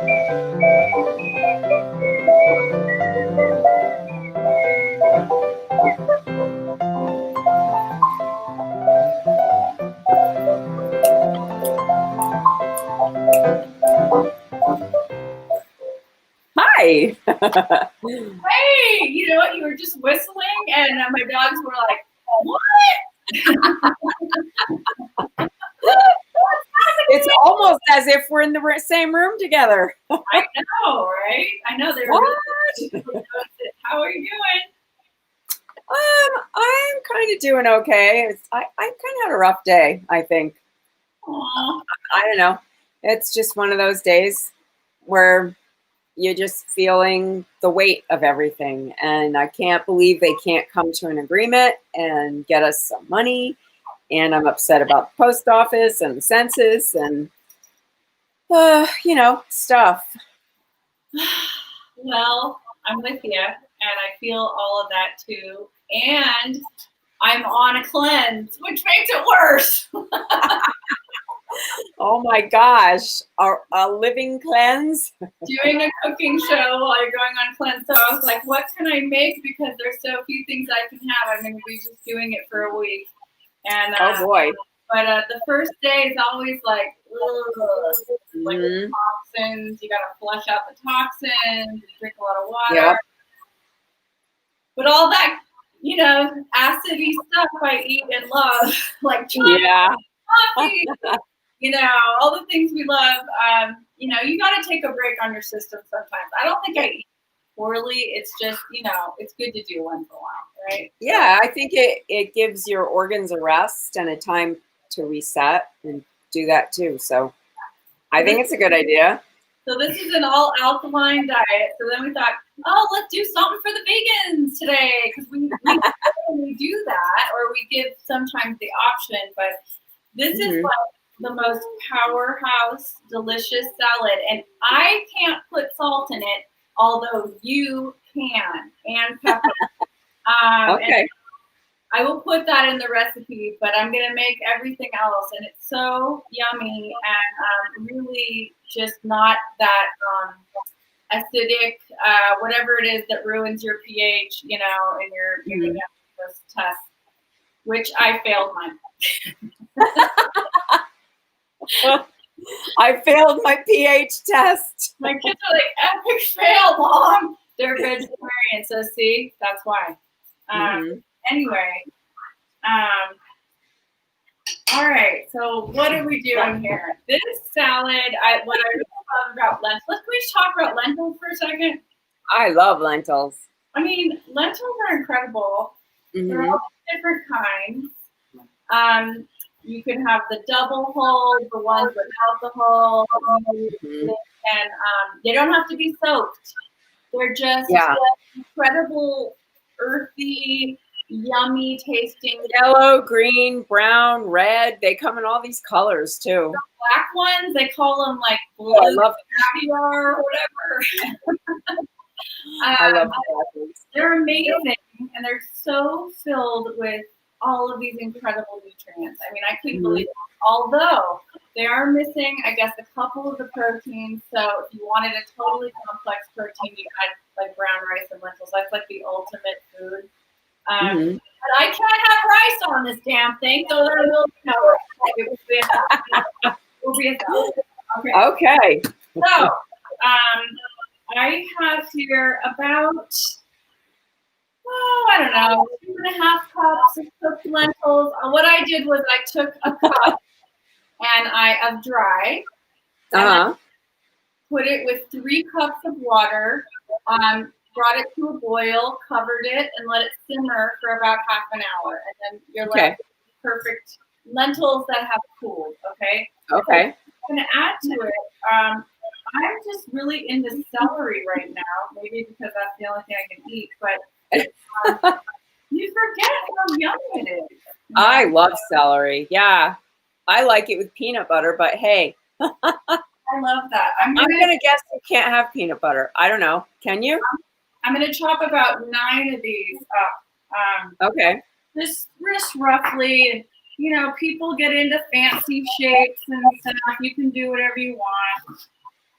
Hi. Hey, you know what? You were just whistling, and my dogs were like, "What?" It's almost as if we're in the same room together. I know, right? I know they're What? really. How are you doing? I'm kind of doing okay. I kind of had a rough day, I think. Aw. I don't know. It's just one of those days where you're just feeling the weight of everything. And I can't believe they can't come to an agreement and get us some money. And I'm upset about the post office and the census and, stuff. Well, I'm with you, and I feel all of that too. And I'm on a cleanse, which makes it worse. Oh my gosh, a living cleanse. Doing a cooking show while you're going on cleanse. So I was like, what can I make? Because there's so few things I can have. I'm going to be just doing it for a week. And Oh boy. But the first day is always like, ugh, like Mhm. toxins. You got to flush out the toxins, drink a lot of water. Yep. But all that, acidy stuff I eat and love, like chocolate, Yeah. coffee, all the things we love. You got to take a break on your system sometimes. I don't think I eat poorly. It's just, it's good to do once in a while, right? Yeah, I think it gives your organs a rest and a time to reset and do that too. So I think it's a good idea. So this is an all alkaline diet. So then we thought, oh, let's do something for the vegans today, because we do that, or we give sometimes the option. But this is like the most powerhouse, delicious salad, and I can't put salt in it, although you can, and pepper. Okay. And I will put that in the recipe, but I'm going to make everything else. And it's so yummy and really just not that acidic, whatever it is that ruins your pH, in your test, which I failed mine. I failed my pH test. My kids are like, epic fail, Mom. They're vegetarian, so see, that's why. Anyway, all right. So what are we doing here? This salad, what I really love about lentils. Can we just talk about lentils for a second? I love lentils. I mean, lentils are incredible. They're all different kinds. You can have the double hull, the ones without the hull, and they don't have to be soaked. They're just incredible, earthy, yummy tasting. Yellow, green, brown, red. They come in all these colors too. The black ones, they call them like blue caviar or whatever. I love the black ones. They're amazing, and they're so filled with all of these incredible nutrients. I mean, I couldn't believe it. Although they are missing, I guess, a couple of the proteins. So if you wanted a totally complex protein, you add like brown rice and lentils. That's like the ultimate food. But I can't have rice on this damn thing, so there will be will be a salad. Okay. So I have here about, I don't know, 2.5 cups of cooked lentils. What I did was I took a cup of dry, and I put it with 3 cups of water, brought it to a boil, covered it, and let it simmer for about half an hour. And then you're left with perfect lentils that have cooled, okay? Okay. I'm going to add to it. I'm just really into celery right now, maybe because that's the only thing I can eat, but you forget how yummy it is. I love celery. Yeah. I like it with peanut butter, but hey. I love that. I'm gonna guess you can't have peanut butter. I don't know. Can you? I'm gonna chop about 9 of these up. Okay. Just roughly. People get into fancy shapes and stuff. You can do whatever you want.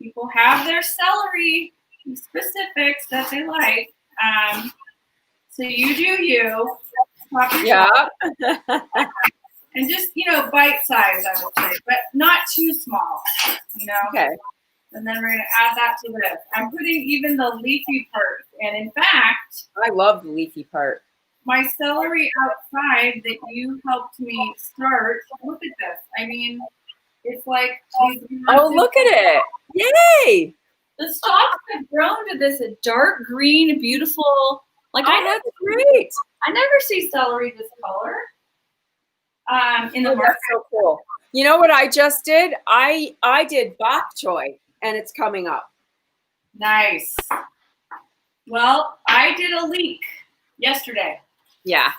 people have their celery specifics that they like. So you do you. Yeah. And just, bite size, I would say, but not too small, Okay. And then we're going to add that to this. I'm putting even the leafy part. And in fact, I love the leafy part. my celery outside that you helped me start, look at this. I mean, it's like these Oh, look at it. Yay. The stalks have grown to this dark green, beautiful. Like that's great. I never see celery this color. In the market. That's so cool. You know what I just did? I did bok choy, and it's coming up. Nice. Well, I did a leek yesterday. Yeah.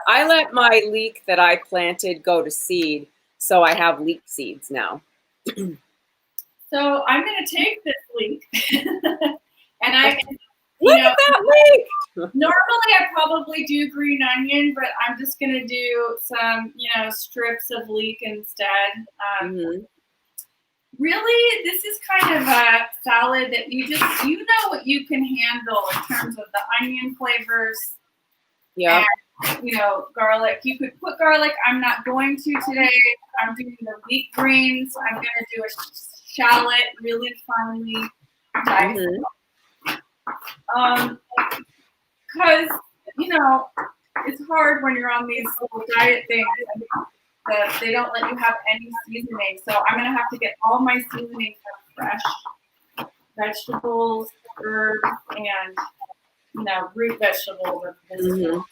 I let my leek that I planted go to seed, so I have leek seeds now. So I'm going to take this leek, and look at that leek. Normally I probably do green onion, but I'm just going to do some, strips of leek instead. Really, this is kind of a salad that you know what you can handle in terms of the onion flavors. Yeah. And, garlic. You could put garlic. I'm not going to today. I'm doing the leek greens. I'm going to do a shallot really finely diced. Because, it's hard when you're on these little diet things that they don't let you have any seasoning. So I'm going to have to get all my seasoning from fresh vegetables, herbs, and, root vegetables. So I'm going to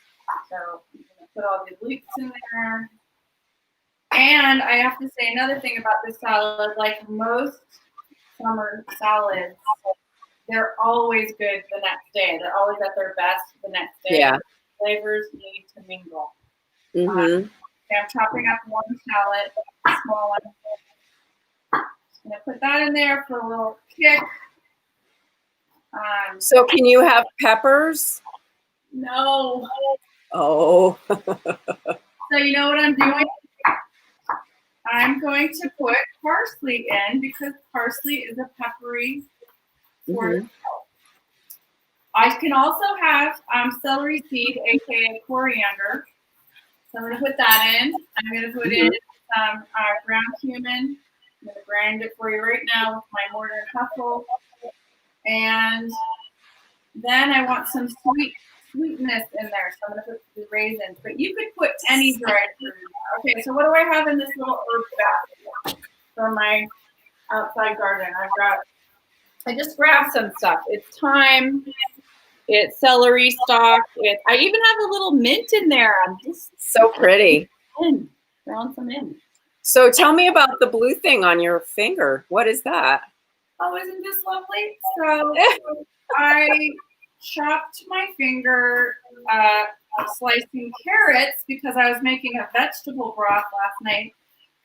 put all the leeks in there. And I have to say another thing about this salad, like most summer salads, they're always good the next day. They're always at their best the next day. Yeah. Flavors need to mingle. Mm-hmm. Okay, I'm chopping up one shallot, small one. Just gonna put that in there for a little kick. So can you have peppers? No. Oh. So you know what I'm doing? I'm going to put parsley in because parsley is a peppery sort of. I can also have celery seed, aka coriander. So I'm going to put that in. I'm going to put in some ground cumin. I'm going to grind it for you right now with my mortar and pestle. And then I want some sweetness in there. So I'm going to put the raisins. But you could put any dried fruit. Okay, so what do I have in this little herb basket for my outside garden? I just grabbed some stuff. It's thyme. It's celery stalk. I even have a little mint in there. I'm just so pretty. Throwing some in. So tell me about the blue thing on your finger. What is that? Oh, isn't this lovely? So I chopped my finger slicing carrots because I was making a vegetable broth last night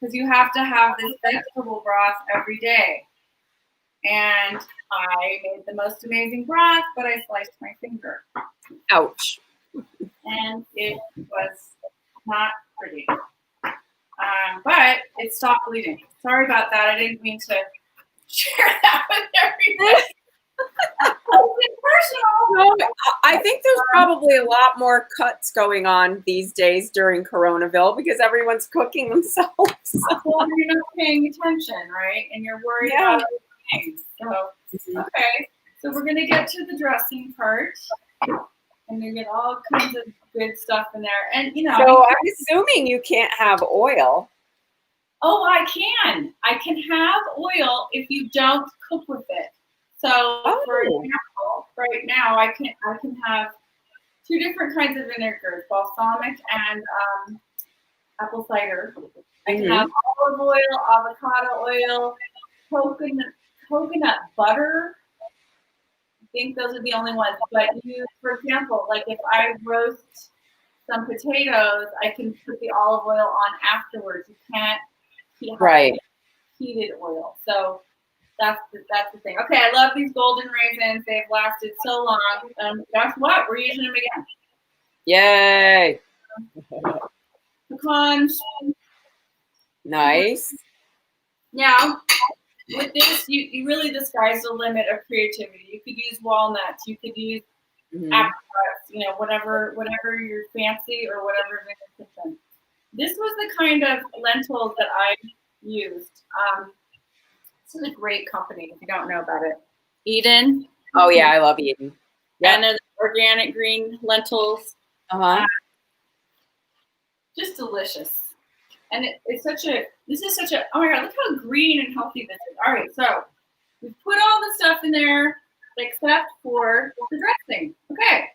because you have to have this vegetable broth every day. And I made the most amazing broth, but I sliced my finger. Ouch. And it was not pretty. But it stopped bleeding. Sorry about that. I didn't mean to share that with everybody. Personal. No, I think there's probably a lot more cuts going on these days during Coronaville because everyone's cooking themselves. Well, you're not paying attention, right? And you're worried about things. So, okay. So we're going to get to the dressing part. And you get all kinds of good stuff in there. And, So I'm assuming you can't have oil. Oh, I can. I can have oil if you don't cook with it. So, for example, right now I can have two different kinds of vinegars, balsamic and apple cider. I can have olive oil, avocado oil, coconut butter. I think those are the only ones. But for example, like if I roast some potatoes, I can put the olive oil on afterwards. You can't heated oil. So that's the thing. Okay, I love these golden raisins. They've lasted so long. Guess what? We're using them again. Yay! Pecans. Nice. Now, with this, you really the sky's the limit of creativity. You could use walnuts, you could use apricots, whatever you're fancy or whatever's in your kitchen. This was the kind of lentils that I used. This is a great company if you don't know about it. Eden. Oh yeah, I love Eden. Yeah. And they're the organic green lentils. Just delicious. And this is such a, oh my God, look how green and healthy this is. All right, so we put all the stuff in there except for the dressing. Okay.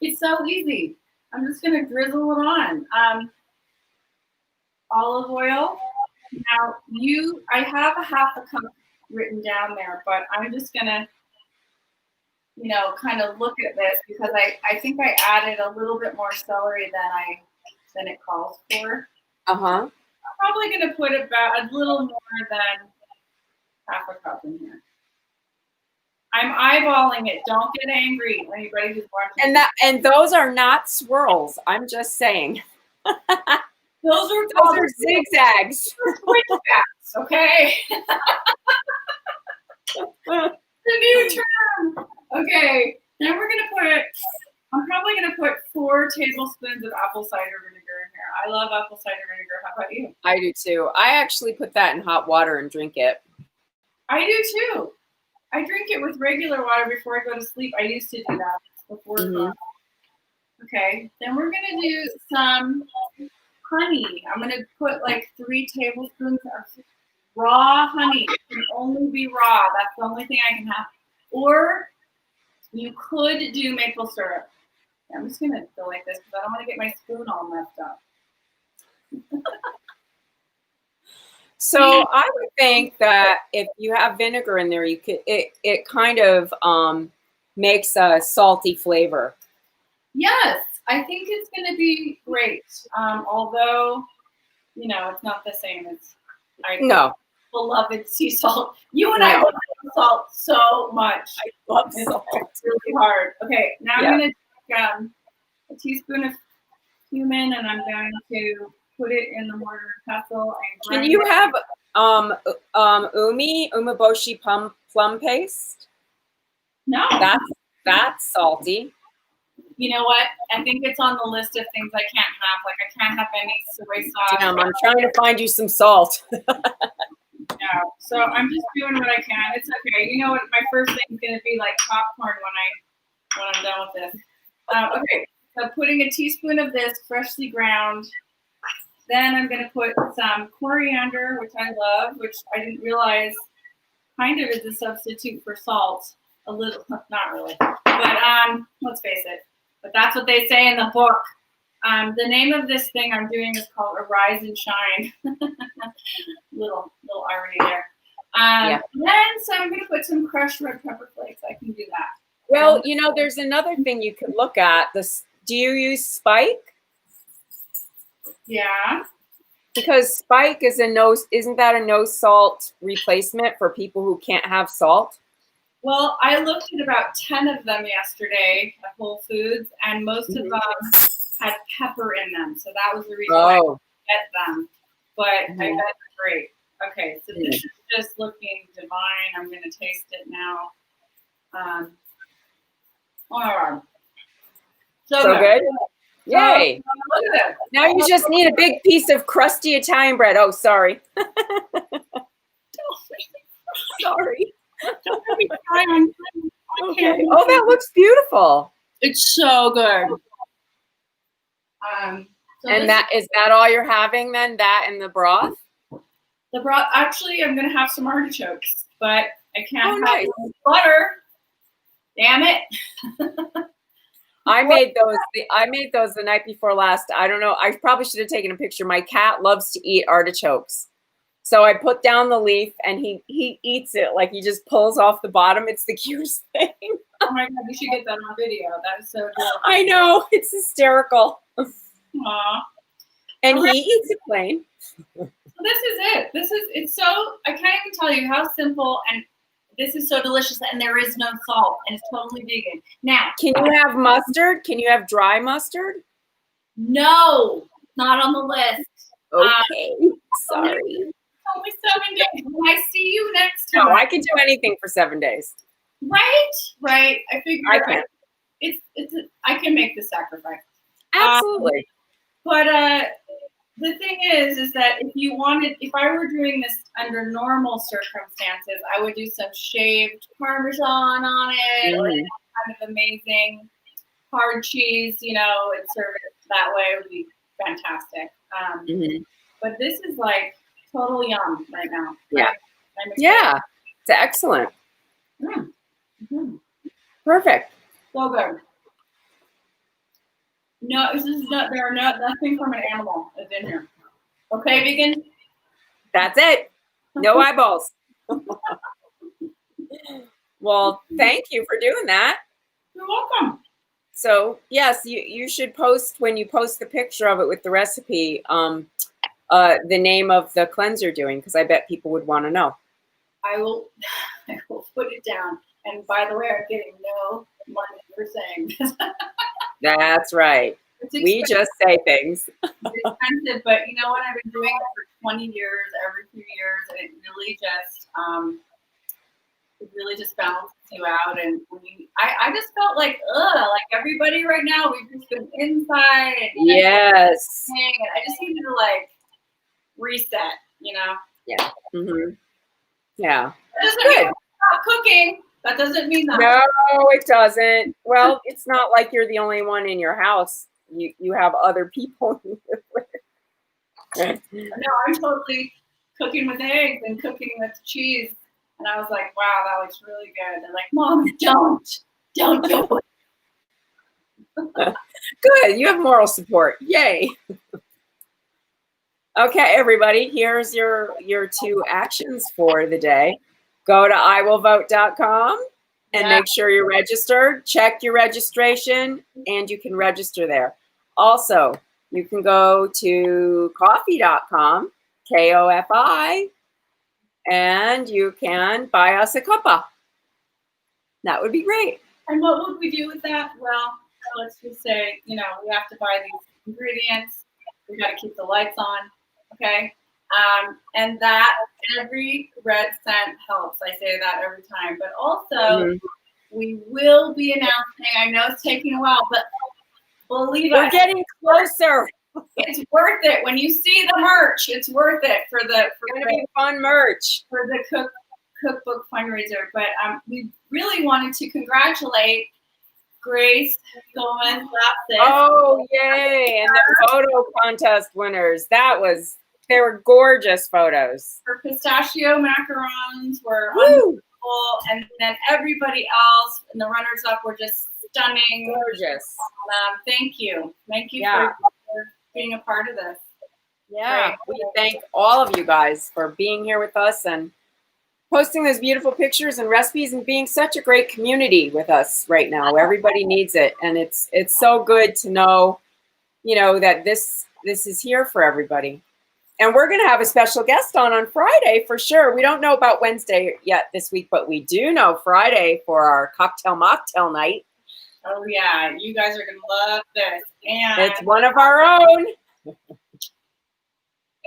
It's so easy. I'm just gonna drizzle it on. Olive oil. Now I have a half a cup written down there, but I'm just gonna, kind of look at this because I think I added a little bit more celery than it calls for. I'm probably gonna put about a little more than half a cup in here. I'm eyeballing it. Don't get angry, anybody who's watching. And those are not swirls. I'm just saying. Those are zigzags. Switchbacks, okay? The new term. Okay, now I'm probably gonna put 4 tablespoons of apple cider vinegar in here. I love apple cider vinegar. How about you? I do too. I actually put that in hot water and drink it. I do too. I drink it with regular water before I go to sleep. I used to do that before. Okay, then we're gonna do some honey. I'm gonna put like 3 tablespoons of raw honey. It can only be raw. That's the only thing I can have. Or you could do maple syrup. I'm just gonna go like this because I don't want to get my spoon all messed up. So I would think that if you have vinegar in there, you could it kind of makes a salty flavor. Yes, I think it's gonna be great. Although, it's not the same as beloved sea salt. You and I love salt so much. I love salt. It's really hard. Okay, now I'm gonna take a teaspoon of cumin and I'm going to put it in the mortar and pestle and grind. Can you have umeboshi plum paste? No. That's salty. You know what? I think it's on the list of things I can't have. Like I can't have any soy sauce. Damn, I'm trying to find you some salt. No. So I'm just doing what I can. It's okay. You know what? My first thing is gonna be like popcorn when I'm done with this. Okay. So putting a teaspoon of this freshly ground. Then I'm going to put some coriander, which I love, which I didn't realize kind of is a substitute for salt. A little, not really. But let's face it. But that's what they say in the book. The name of this thing I'm doing is called Arise and Shine. little irony there. Then so I'm going to put some crushed red pepper flakes. I can do that. Well, there's another thing you could look at. Do you use Spike? Yeah. Because Spike isn't that a no salt replacement for people who can't have salt? Well, I looked at about 10 of them yesterday at Whole Foods, and most of them had pepper in them. So that was the reason why I didn't get them. But I bet they're great. Okay, so this is just looking divine. I'm going to taste it now. Oh my God. So good. Yay. Look at this. Now you just need a big piece of crusty Italian bread. Oh, sorry. Sorry. Don't let me try. Okay. Oh, that looks beautiful. It's so good. And is that all you're having then? That and the broth? The broth. Actually, I'm going to have some artichokes, but I can't have butter. Damn it. I made those the night before last. I don't know. I probably should have taken a picture. My cat loves to eat artichokes. So I put down the leaf and he eats it. Like he just pulls off the bottom. It's the cutest thing. Oh my God, you should get that on video. That is so adorable. I know. It's hysterical. Aww. And he eats it plain. So this is it. It's so, I can't even tell you how simple, and this is so delicious, and there is no salt, and it's totally vegan. Now, can you have mustard? Can you have dry mustard? No, not on the list. Okay, sorry. only 7 days. When I see you next No, time. I can do anything for 7 days. Right. I figure I can. I can make the sacrifice. Absolutely. But the thing is that if I were doing this under normal circumstances, I would do some shaved Parmesan on it, or kind of amazing hard cheese, and serve it that way. It would be fantastic. But this is like total yum right now. Yeah. Yeah. It's excellent. Perfect. So good. No, nothing from an animal is in here. Okay, vegan? That's it. No eyeballs. Well, thank you for doing that. You're welcome. So yes, you should post, when you post the picture of it with the recipe, the name of the cleanse you're doing, because I bet people would want to know. I will put it down. And by the way, I'm getting no money for saying this. That's right. We just say things. It's expensive, but you know what? I've been doing it for 20 years, every few years, and it really just balances you out. And I just felt like everybody right now, we've just been inside. And yes. And I just needed to like reset, Yeah. Yeah. That doesn't mean stop cooking. That doesn't mean that. No, it doesn't. Well, it's not like you're the only one in your house. You have other people you live with. No, I'm totally cooking with eggs and cooking with cheese. And I was like, wow, that looks really good. They're like, Mom, don't do it. Good. You have moral support. Yay. Okay, everybody, here's your 2 actions for the day. Go to iwillvote.com and make sure you're registered. Check your registration, and you can register there. Also, you can go to coffee.com, KOFI, and you can buy us a cuppa. That would be great. And what would we do with that? Well, let's just say, we have to buy these ingredients. We got to keep the lights on, okay? And that every red cent helps. I say that every time. But also, we will be announcing, I know it's taking a while, but believe us. We're getting closer. It's worth it. When you see the merch, it's worth it for the fun merch. For the cookbook fundraiser. But we really wanted to congratulate Grace Gomez. Oh, yay. And the photo contest winners. They were gorgeous photos. Her pistachio macarons were unbelievable. And then everybody else and the runners-up were just stunning. Gorgeous. Thank you. Thank you for being a part of this. Yeah. Great. We thank all of you guys for being here with us and posting those beautiful pictures and recipes and being such a great community with us right now. Everybody needs it. And it's so good to know, that this is here for everybody. And we're going to have a special guest on Friday for sure. We don't know about Wednesday yet this week, but we do know Friday for our cocktail mocktail night. Oh, yeah. You guys are going to love this. And it's one of our own.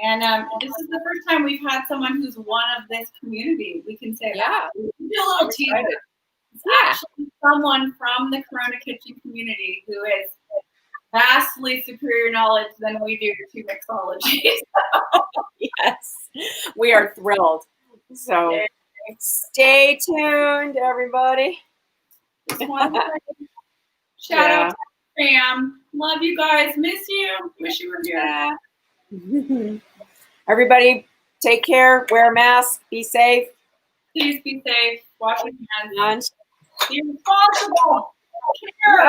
And this is the first time we've had someone who's one of this community. We can say that. We can do a little teaser. It's actually someone from the Corona Kitchen community who is vastly superior knowledge than we do to mixology. Yes, we are thrilled. So stay tuned, everybody. Shout out to Pam. Love you guys. Miss you. Wish you were here. Everybody, take care. Wear a mask. Be safe. Please be safe. Wash your hands. Lunch. Be responsible. Care.